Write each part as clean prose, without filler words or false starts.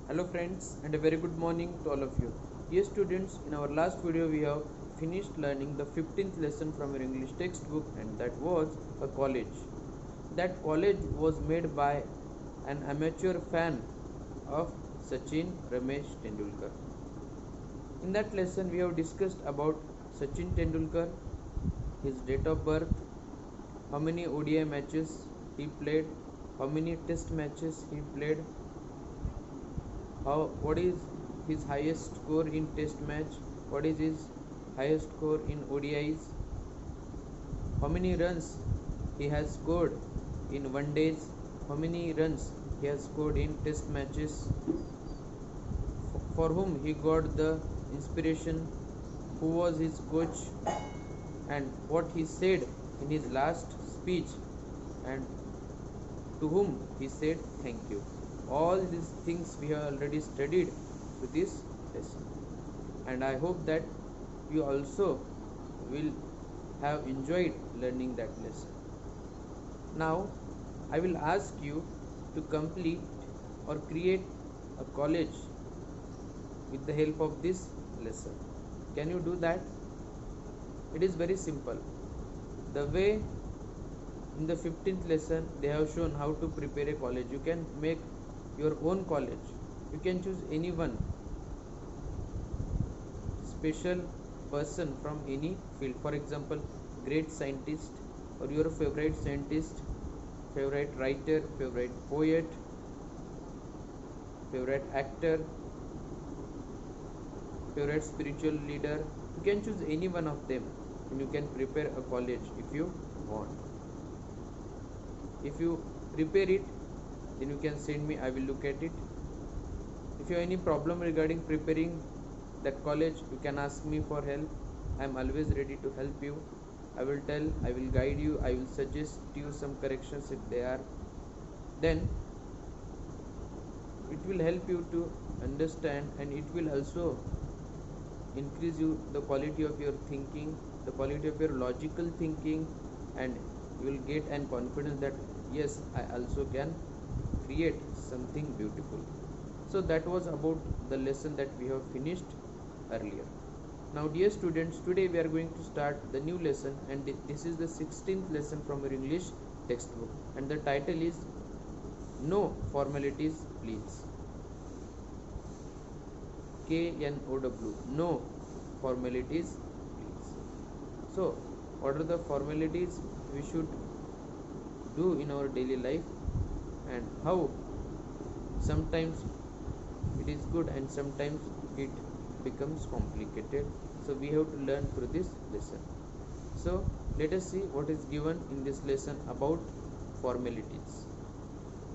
Hello friends and a very good morning to all of you. Dear students, in our last video we have finished learning the 15th lesson from your English textbook, and that was a college. That college was made by an amateur fan of Sachin Ramesh Tendulkar. In that lesson we have discussed about Sachin Tendulkar, his date of birth, how many ODI matches he played, how many test matches he played, what is his highest score in test match, what is his highest score in ODIs, how many runs he has scored in one days, how many runs he has scored in test matches, for whom he got the inspiration, who was his coach, and what he said in his last speech, and to whom he said thank you. All these things we have already studied to this lesson, and I hope that you also will have enjoyed learning that lesson. Now I will ask you to complete or create a college with the help of this lesson. Can you do that? It is very simple. The way in the 15th lesson they have shown how to prepare a college. You can make your own college. You can choose anyone, special person from any field. For example, great scientist, or your favorite scientist, favorite writer, favorite poet, favorite actor, favorite spiritual leader. You can choose any one of them and you can prepare a college if you want. If you prepare it, then you can send me, I will look at it. If you have any problem regarding preparing that college, you can ask me for help. I am always ready to help you. I will tell, I will guide you, I will suggest you some corrections if they are. Then it will help you to understand, and it will also increase you the quality of your thinking, the quality of your logical thinking, and you will get an confidence that yes, I also can create something beautiful. So that was about the lesson that we have finished earlier. Now dear students, today we are going to start the new lesson, and this is the 16th lesson from your English textbook, and the title is No Formalities Please. KNOW, no formalities please. So what are the formalities we should do in our daily life, and how sometimes it is good and sometimes it becomes complicated. So we have to learn through this lesson. So let us see what is given in this lesson about formalities.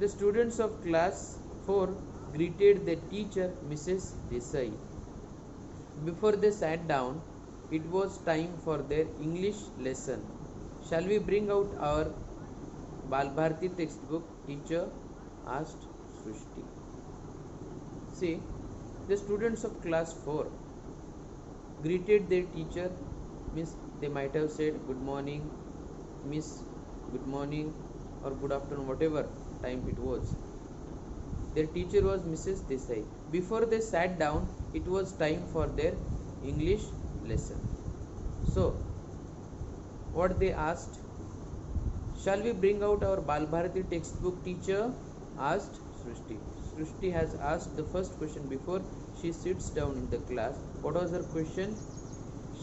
The students of class 4 greeted their teacher, Mrs. Desai. Before they sat down, it was time for their English lesson. Shall we bring out our Balbharti textbook? Teacher asked Srushti. See, the students of class 4 greeted their teacher. Miss, they might have said good morning, miss, good morning, or good afternoon, whatever time it was. Their teacher was Mrs. Desai. Before they sat down, it was time for their English lesson. So, what they asked? Shall we bring out our Balbharati textbook? Teacher asked Srushti. Srushti has asked the first question before she sits down in the class. What was her question?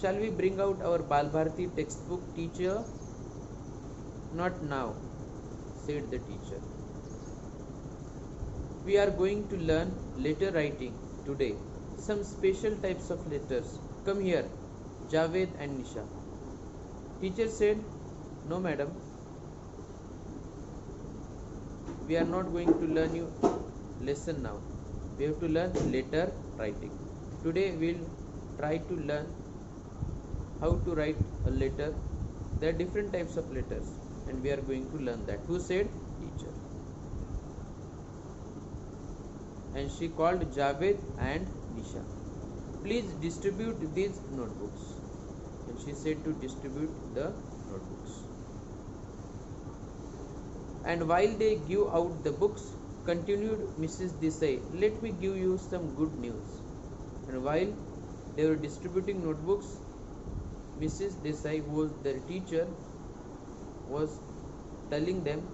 Shall we bring out our Balbharati textbook? Teacher? Not now, said the teacher. We are going to learn letter writing today. Some special types of letters. Come here, Javed and Nisha. Teacher said, no madam, we are not going to learn you lesson now. We have to learn letter writing. Today we will try to learn how to write a letter. There are different types of letters, and we are going to learn that. Who said? Teacher. And she called Javed and Nisha. Please distribute these notebooks. And she said to distribute the notebooks. And while they give out the books, Continued Mrs. Desai, let me give you some good news. And while they were distributing notebooks, Mrs. Desai, who was their teacher, was telling them,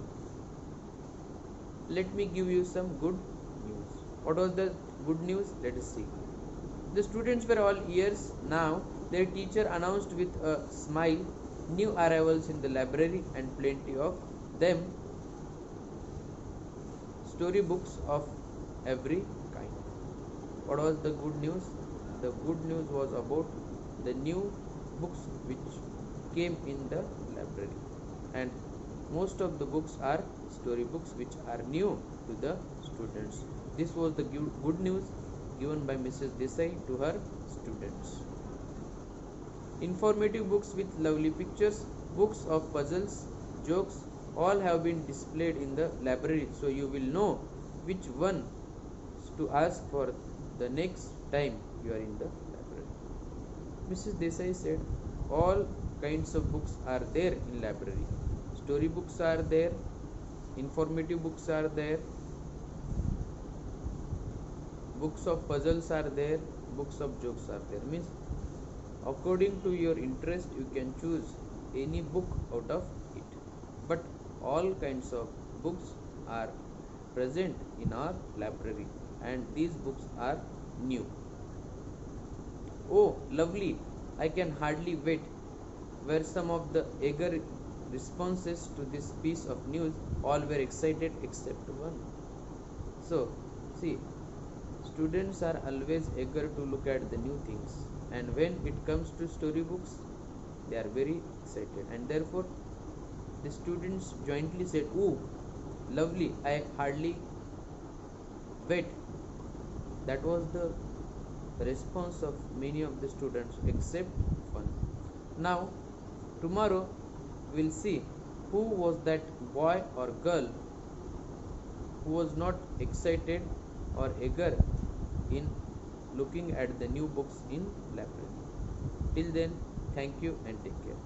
let me give you some good news. What was the good news? Let us see. The students were all ears now. Their teacher announced with a smile new arrivals in the library and plenty of them, storybooks of every kind. What was the good news? The good news was about the new books which came in the library, and most of the books are storybooks which are new to the students. This was the good news given by Mrs. Desai to her students. Informative books with lovely pictures, books of puzzles, jokes, all have been displayed in the library, so you will know which one to ask for the next time you are in the library. Mrs. Desai said, all kinds of books are there in library. Story books are there, informative books are there, books of puzzles are there, books of jokes are there. Means according to your interest you can choose any book out of it, but all kinds of books are present in our library and these books are new. Oh, lovely! I can hardly wait, were some of the eager responses to this piece of news. All were excited except one. So, see, students are always eager to look at the new things, and when it comes to storybooks, they are very excited, and therefore the students jointly said, oh, lovely, I hardly wait. That was the response of many of the students except one. Now, tomorrow we'll see who was that boy or girl who was not excited or eager in looking at the new books in library. Till then, thank you and take care.